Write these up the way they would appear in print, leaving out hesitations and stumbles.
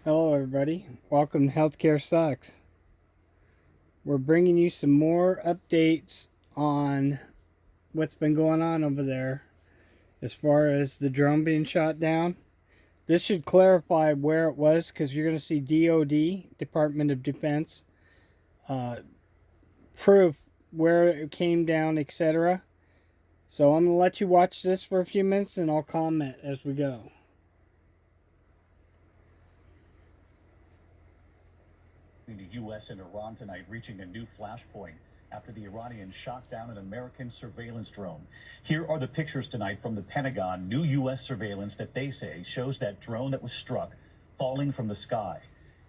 Hello, everybody. Welcome to Healthcare Sucks. We're bringing you some more updates on what's been going on over there as far as the drone being shot down. This should clarify where it was because you're going to see DOD, Department of Defense, proof where it came down, etc. So I'm going to let you watch this for a few minutes and I'll comment as we go. The U.S. and Iran tonight reaching a new flashpoint after the Iranians shot down an American surveillance drone. Here are the pictures tonight from the Pentagon. New U.S. surveillance that they say shows that drone that was struck falling from the sky.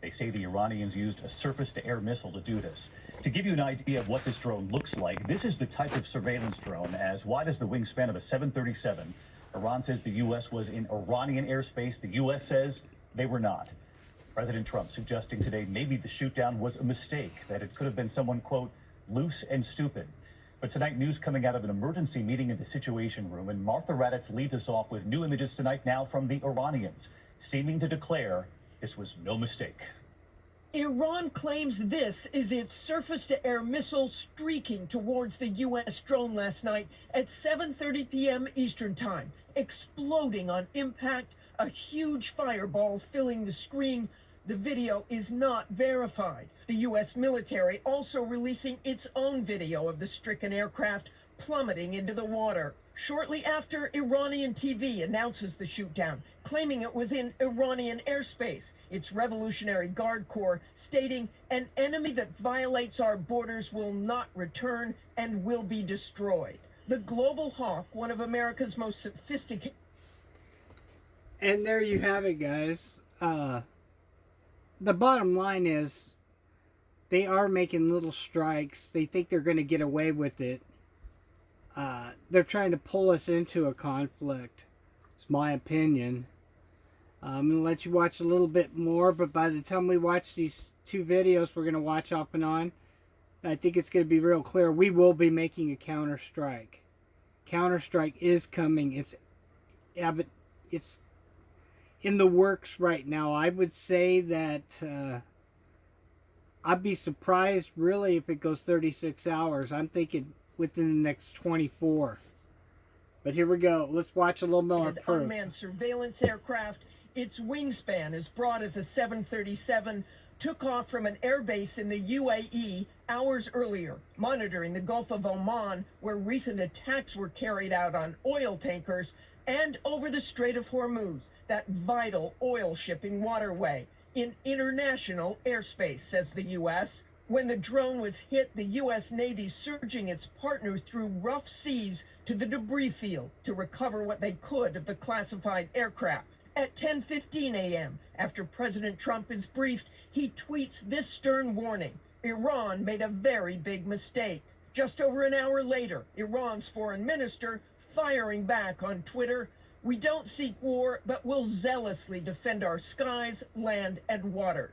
They say the Iranians used a surface-to-air missile to do this. To give you an idea of what this drone looks like, this is the type of surveillance drone as wide as the wingspan of a 737. Iran says the U.S. was in Iranian airspace. The U.S. says they were not. President Trump suggesting today maybe the shootdown was a mistake, that it could have been someone, quote, loose and stupid. But tonight, news coming out of an emergency meeting in the Situation Room, and Martha Raddatz leads us off with new images tonight now from the Iranians, seeming to declare this was no mistake. Iran claims this is its surface-to-air missile streaking towards the U.S. drone last night at 7:30 p.m. Eastern Time, exploding on impact, a huge fireball filling the screen. The video is not verified. The U.S. military also releasing its own video of the stricken aircraft plummeting into the water. Shortly after, Iranian TV announces the shootdown, claiming it was in Iranian airspace. Its Revolutionary Guard Corps stating an enemy that violates our borders will not return and will be destroyed. The Global Hawk, one of America's most sophisticated... And there you have it, guys. The bottom line is they are making little strikes. They think they're going to get away with it. They're trying to pull us into a conflict. It's my opinion. I'm going to let you watch a little bit more, but by the time we watch these two videos we're going to watch off and on, I think it's going to be real clear. We will be making a counter-strike. Counter-strike is coming. It's in the works right now. I would say that I'd be surprised really if it goes 36 hours. I'm thinking within the next 24. But here we go. Let's watch a little more proof. Unmanned surveillance aircraft. Its wingspan, as broad as a 737, took off from an airbase in the UAE hours earlier, monitoring the Gulf of Oman, where recent attacks were carried out on oil tankers, and over the Strait of Hormuz, that vital oil shipping waterway, in international airspace, says the U.S. When the drone was hit, the U.S. Navy surging its partner through rough seas to the debris field to recover what they could of the classified aircraft. At 10:15 a.m., after President Trump is briefed, he tweets this stern warning: Iran made a very big mistake. Just over an hour later, Iran's foreign minister firing back on Twitter: we don't seek war, but will zealously defend our skies, land, and water.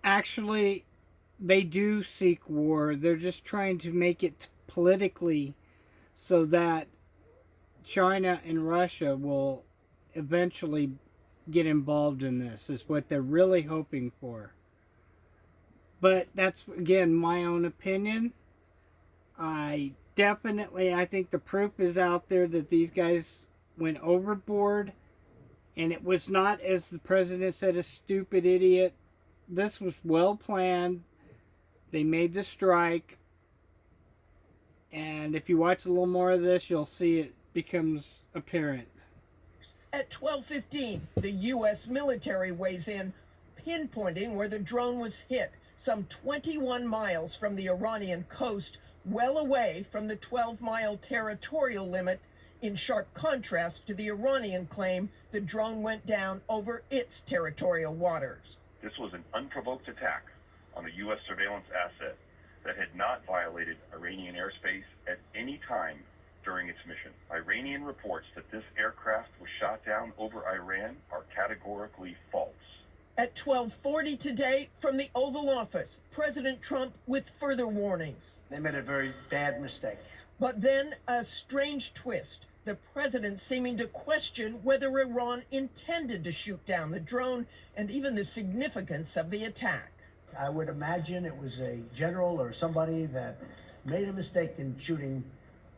Actually, they do seek war. They're just trying to make it politically so that China and Russia will eventually get involved in this, is what they're really hoping for. But that's, again, my own opinion. I think the proof is out there that these guys went overboard, and it was not, as the president said, a stupid idiot. This was well planned. They made the strike, and if you watch a little more of this, you'll see it becomes apparent. At 12:15, the U.S. military weighs in, pinpointing where the drone was hit, some 21 miles from the Iranian coast, well away from the 12-mile territorial limit, in sharp contrast to the Iranian claim the drone went down over its territorial waters. This was an unprovoked attack on a U.S. surveillance asset that had not violated Iranian airspace at any time during its mission. Iranian reports that this aircraft was shot down over Iran are categorically false. At 12:40 today, from the Oval Office, President Trump with further warnings. They made a very bad mistake. But then a strange twist. the president seeming to question whether Iran intended to shoot down the drone and even the significance of the attack. I would imagine it was a general or somebody that made a mistake in shooting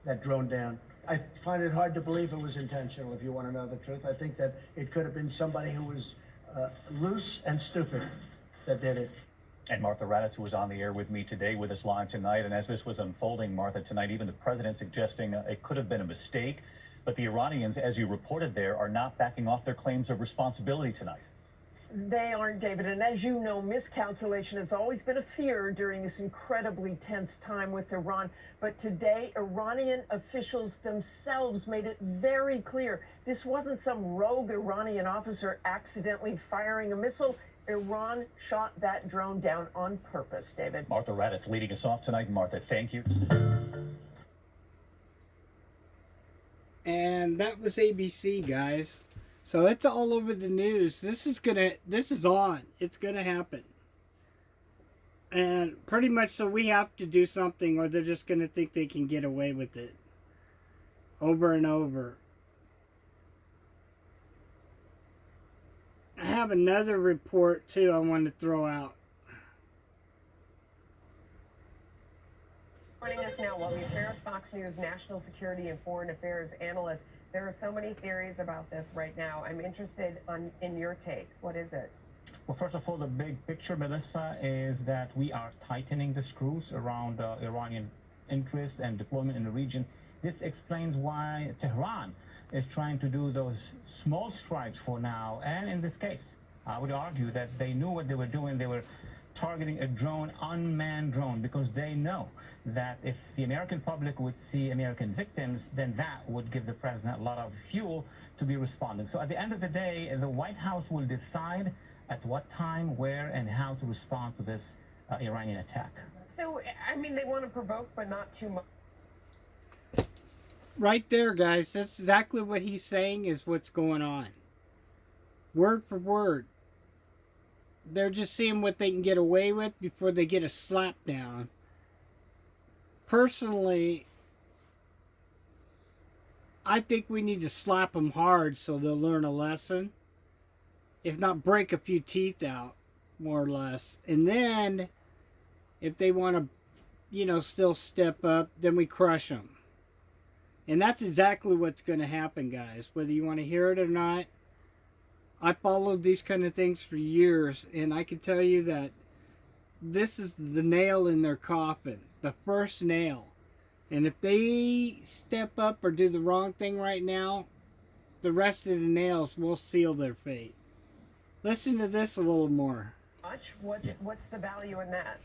that drone down. I find it hard to believe it was intentional, if you want to know the truth. I think that it could have been somebody who was loose and stupid that did it. And Martha Raddatz, who was on the air with me today, with us live tonight. And as this was unfolding, Martha, tonight, even the president suggesting it could have been a mistake. But the Iranians, as you reported there, are not backing off their claims of responsibility tonight. They aren't, David. And as you know, miscalculation has always been a fear during this incredibly tense time with Iran. But today, Iranian officials themselves made it very clear this wasn't some rogue Iranian officer accidentally firing a missile. Iran shot that drone down on purpose, David. Martha Raddatz leading us off tonight. Martha, thank you. And that was ABC, guys. So it's all over the news. This is on. It's gonna happen. And pretty much so we have to do something or they're just gonna think they can get away with it. Over and over. I have another report too I want to throw out. Joining us now, Wally Ferris, Fox News national security and foreign affairs analyst. There are so many theories about this right now. I'm interested in your take. What is it? Well, first of all, the big picture, Melissa, is that we are tightening the screws around Iranian interest and deployment in the region. This explains why Tehran is trying to do those small strikes for now. And in this case, I would argue that they knew what they were doing. They were targeting a drone, unmanned drone, because they know that if the American public would see American victims, then that would give the president a lot of fuel to be responding. So at the end of the day, the White House will decide at what time, where, and how to respond to this Iranian attack. So, I mean, they want to provoke, but not too much. Right there, guys. That's exactly what he's saying is what's going on. Word for word. They're just seeing what they can get away with before they get a slap down. Personally, I think we need to slap them hard so they'll learn a lesson. If not, break a few teeth out, more or less. And then, if they want to, still step up, then we crush them. And that's exactly what's going to happen, guys. Whether you want to hear it or not, I followed these kind of things for years, and I can tell you that this is the nail in their coffin, the first nail. And if they step up or do the wrong thing right now, the rest of the nails will seal their fate. Listen to this a little more. What's the value in that?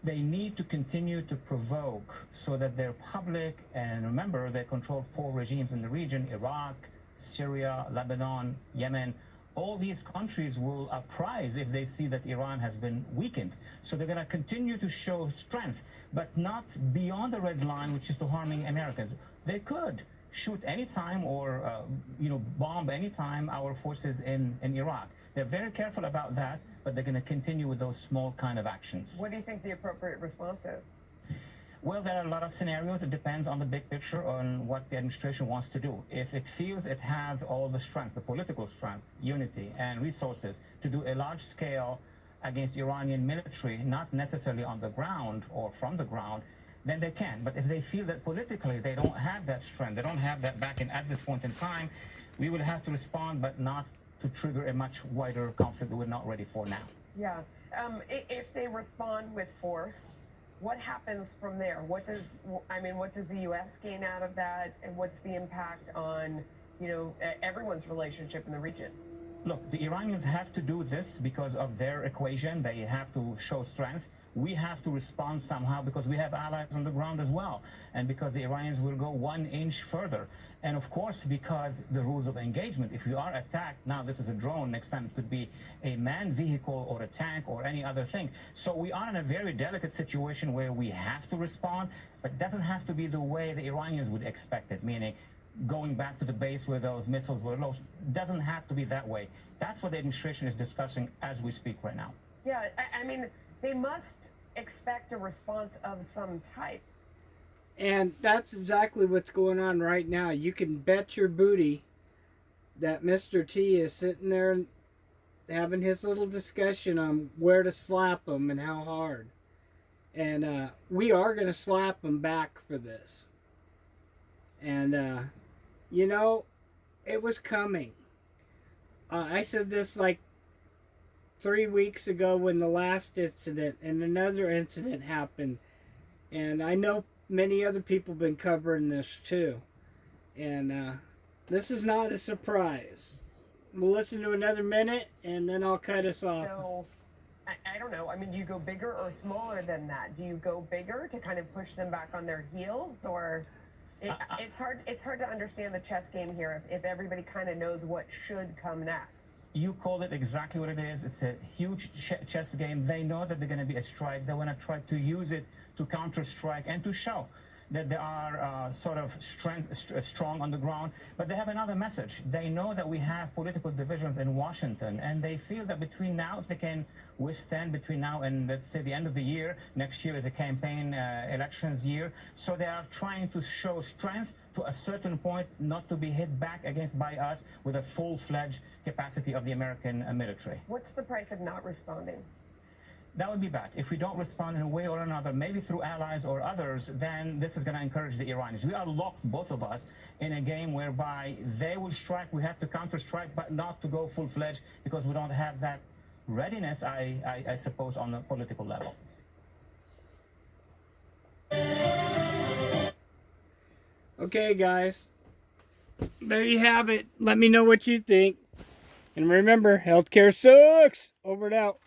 They need to continue to provoke so that their public, and remember, they control 4 regimes in the region, Iraq, Syria, Lebanon, Yemen. All these countries will uprise if they see that Iran has been weakened. So they're going to continue to show strength, but not beyond the red line, which is to harming Americans. They could shoot anytime or, bomb anytime our forces in Iraq. They're very careful about that, but they're going to continue with those small kind of actions. What do you think the appropriate response is? Well, there are a lot of scenarios. It depends on the big picture, on what the administration wants to do. If it feels it has all the strength, the political strength, unity, and resources to do a large scale against Iranian military, not necessarily on the ground or from the ground, then they can. But if they feel that politically they don't have that strength, they don't have that backing at this point in time, we will have to respond, but not to trigger a much wider conflict that we're not ready for now. Yeah. If they respond with force, what happens from there? What does the U.S. gain out of that, and what's the impact on, everyone's relationship in the region? Look, the Iranians have to do this because of their equation. They have to show strength. We have to respond somehow because we have allies on the ground as well, and because the Iranians will go 1 inch further. And of course, because the rules of engagement, if you are attacked, now this is a drone, next time it could be a manned vehicle or a tank or any other thing. So we are in a very delicate situation where we have to respond, but it doesn't have to be the way the Iranians would expect it, meaning going back to the base where those missiles were launched. Doesn't have to be that way. That's what the administration is discussing as we speak right now. Yeah, I mean, they must expect a response of some type. And that's exactly what's going on right now. You can bet your booty that Mr. T is sitting there having his little discussion on where to slap him and how hard. And we are going to slap him back for this. And, you know, it was coming. I said this like 3 weeks ago when the last incident and another incident happened. And I know many other people have been covering this too. And this is not a surprise. We'll listen to another minute and then I'll cut us off. So, I don't know. I mean, do you go bigger or smaller than that? Do you go bigger to kind of push them back on their heels, or it's hard? It's hard to understand the chess game here if everybody kind of knows what should come next. You called it exactly what it is. It's a huge chess game. They know that they're going to be a strike. They want to try to use it to counter-strike and to show that they are sort of strong on the ground. But they have another message. They know that we have political divisions in Washington, and they feel that between now, if they can withstand between now and, let's say, the end of the year, next year is a campaign elections year, so they are trying to show strength to a certain point, not to be hit back against by us with a full-fledged capacity of the American military. What's the price of not responding? That would be bad. If we don't respond in a way or another, maybe through allies or others, then this is going to encourage the Iranians. We are locked, both of us, in a game whereby they will strike, we have to counter-strike, but not to go full-fledged because we don't have that readiness, I suppose, on a political level. Okay, guys. There you have it. Let me know what you think. And remember, healthcare sucks. Over and out.